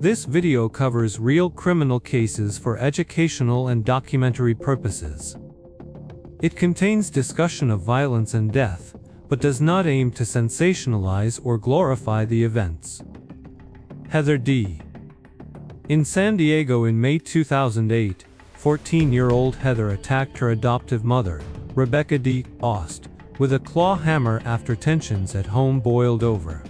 This video covers real criminal cases for educational and documentary purposes. It contains discussion of violence and death, but does not aim to sensationalize or glorify the events. Heather D. In San Diego in May 2008, 14-year-old Heather attacked her adoptive mother, Rebecca D. Ost, with a claw hammer after tensions at home boiled over.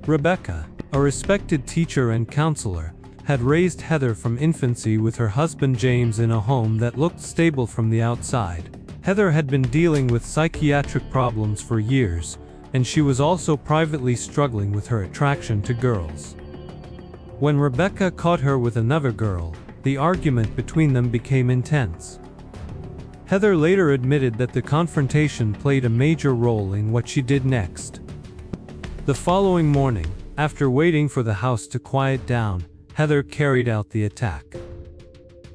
Rebecca, a respected teacher and counselor, had raised Heather from infancy with her husband James in a home that looked stable from the outside. Heather had been dealing with psychiatric problems for years, and she was also privately struggling with her attraction to girls. When Rebecca caught her with another girl, the argument between them became intense. Heather later admitted that the confrontation played a major role in what she did next. The following morning, after waiting for the house to quiet down, Heather carried out the attack.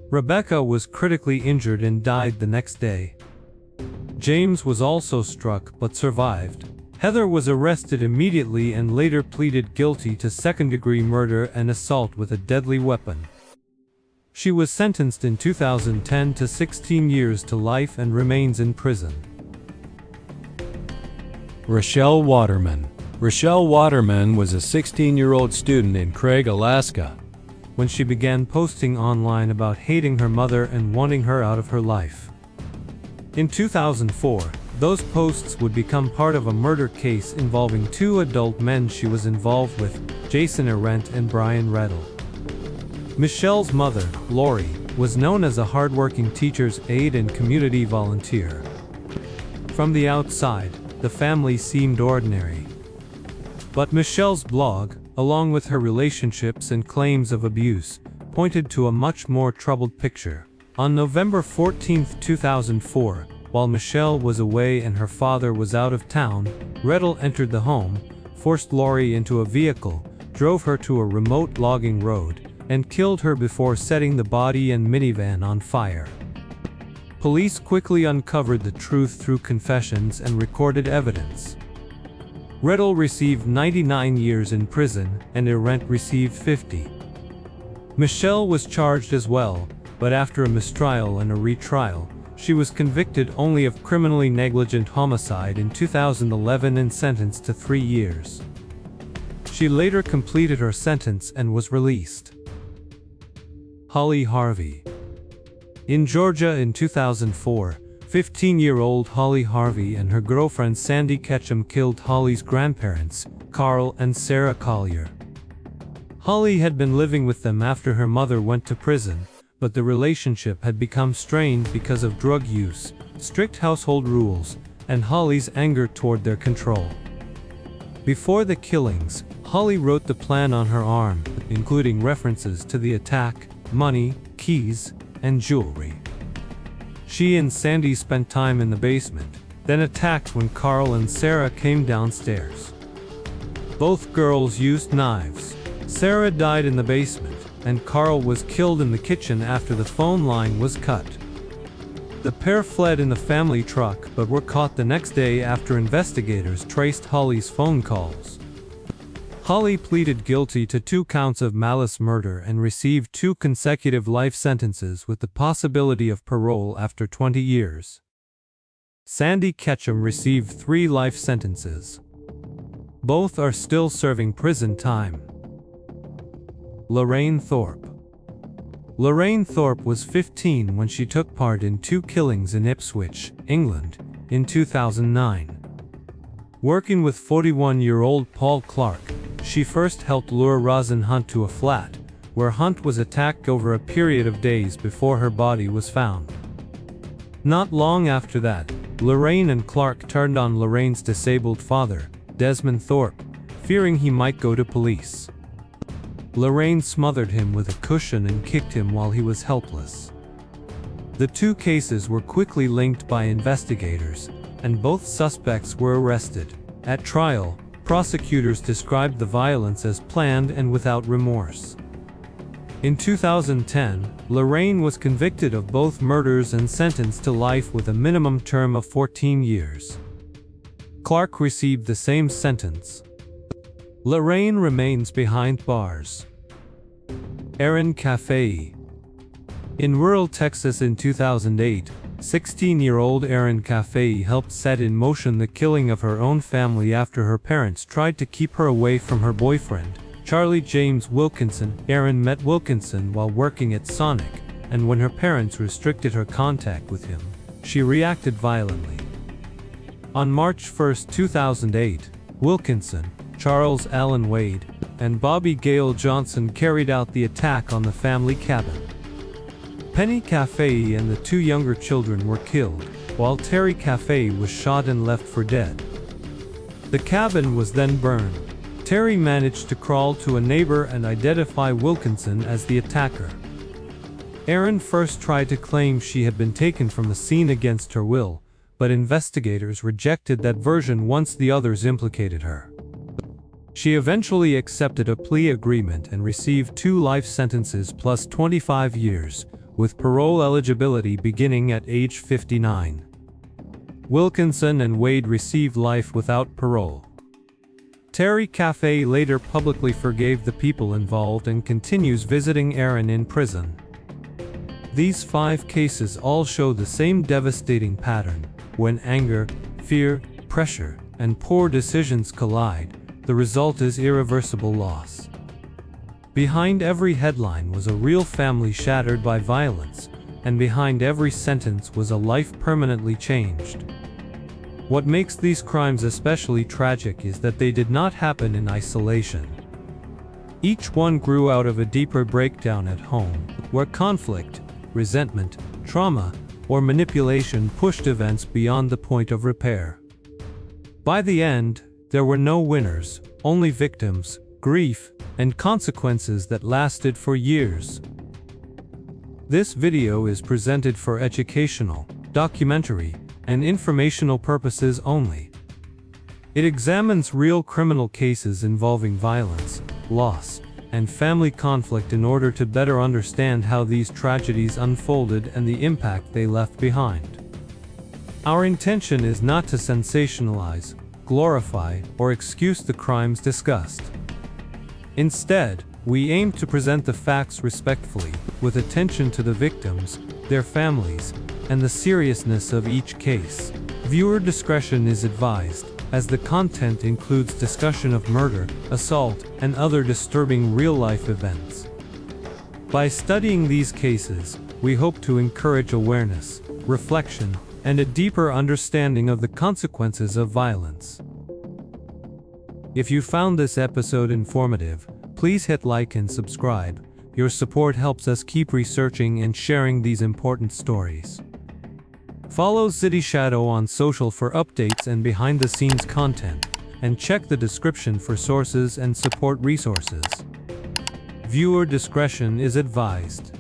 Rebecca was critically injured and died the next day. James was also struck but survived. Heather was arrested immediately and later pleaded guilty to second-degree murder and assault with a deadly weapon. She was sentenced in 2010 to 16 years to life and remains in prison. Rochelle Waterman. Rochelle Waterman was a 16-year-old student in Craig, Alaska, when she began posting online about hating her mother and wanting her out of her life. In 2004, those posts would become part of a murder case involving two adult men she was involved with, Jason Arendt and Brian Reddle. Michelle's mother, Lori, was known as a hardworking teacher's aide and community volunteer. From the outside, the family seemed ordinary. But Michelle's blog, along with her relationships and claims of abuse, pointed to a much more troubled picture. On November 14, 2004, while Michelle was away and her father was out of town, Reddle entered the home, forced Lori into a vehicle, drove her to a remote logging road, and killed her before setting the body and minivan on fire. Police quickly uncovered the truth through confessions and recorded evidence. Reddle received 99 years in prison, and Arendt received 50. Michelle was charged as well, but after a mistrial and a retrial, she was convicted only of criminally negligent homicide in 2011 and sentenced to 3 years. She later completed her sentence and was released. Holly Harvey. In Georgia in 2004, 15-year-old Holly Harvey and her girlfriend Sandy Ketchum killed Holly's grandparents, Carl and Sarah Collier. Holly had been living with them after her mother went to prison, but the relationship had become strained because of drug use, strict household rules, and Holly's anger toward their control. Before the killings, Holly wrote the plan on her arm, including references to the attack, money, keys, and jewelry. She and Sandy spent time in the basement, then attacked when Carl and Sarah came downstairs. Both girls used knives. Sarah died in the basement, and Carl was killed in the kitchen after the phone line was cut. The pair fled in the family truck but were caught the next day after investigators traced Holly's phone calls. Holly pleaded guilty to 2 counts of malice murder and received 2 consecutive life sentences with the possibility of parole after 20 years. Sandy Ketchum received 3 life sentences. Both are still serving prison time. Lorraine Thorpe. Lorraine Thorpe was 15 when she took part in 2 killings in Ipswich, England, in 2009. Working with 41-year-old Paul Clark, she first helped lure Rosin Hunt to a flat, where Hunt was attacked over a period of days before her body was found. Not long after that, Lorraine and Clark turned on Lorraine's disabled father, Desmond Thorpe, fearing he might go to police. Lorraine smothered him with a cushion and kicked him while he was helpless. The 2 cases were quickly linked by investigators, and both suspects were arrested. At trial, prosecutors described the violence as planned and without remorse. In 2010, Lorraine was convicted of both murders and sentenced to life with a minimum term of 14 years. Clark received the same sentence. Lorraine remains behind bars. Erin Caffey. In rural Texas in 2008, 16-year-old Erin Caffey helped set in motion the killing of her own family after her parents tried to keep her away from her boyfriend, Charlie James Wilkinson. Erin met Wilkinson while working at Sonic, and when her parents restricted her contact with him, she reacted violently. On March 1, 2008, Wilkinson, Charles Allen Wade, and Bobby Gale Johnson carried out the attack on the family cabin. Penny Caffey and the 2 younger children were killed, while Terry Caffey was shot and left for dead. The cabin was then burned. Terry managed to crawl to a neighbor and identify Wilkinson as the attacker. Erin first tried to claim she had been taken from the scene against her will, but investigators rejected that version once the others implicated her. She eventually accepted a plea agreement and received 2 life sentences plus 25 years, with parole eligibility beginning at age 59. Wilkinson and Wade received life without parole. Terry Caffey later publicly forgave the people involved and continues visiting Erin in prison. These 5 cases all show the same devastating pattern. When anger, fear, pressure, and poor decisions collide, the result is irreversible loss. Behind every headline was a real family shattered by violence, and behind every sentence was a life permanently changed. What makes these crimes especially tragic is that they did not happen in isolation. Each one grew out of a deeper breakdown at home, where conflict, resentment, trauma, or manipulation pushed events beyond the point of repair. By the end, there were no winners, only victims, grief, and consequences that lasted for years. This video is presented for educational, documentary, and informational purposes only. It examines real criminal cases involving violence, loss, and family conflict in order to better understand how these tragedies unfolded and the impact they left behind. Our intention is not to sensationalize, glorify, or excuse the crimes discussed. Instead, we aim to present the facts respectfully, with attention to the victims, their families, and the seriousness of each case. Viewer discretion is advised, as the content includes discussion of murder, assault, and other disturbing real-life events. By studying these cases, we hope to encourage awareness, reflection, and a deeper understanding of the consequences of violence. If you found this episode informative, please hit like and subscribe. Your support helps us keep researching and sharing these important stories. Follow Xityshadow on social for updates and behind-the-scenes content, and check the description for sources and support resources. Viewer discretion is advised.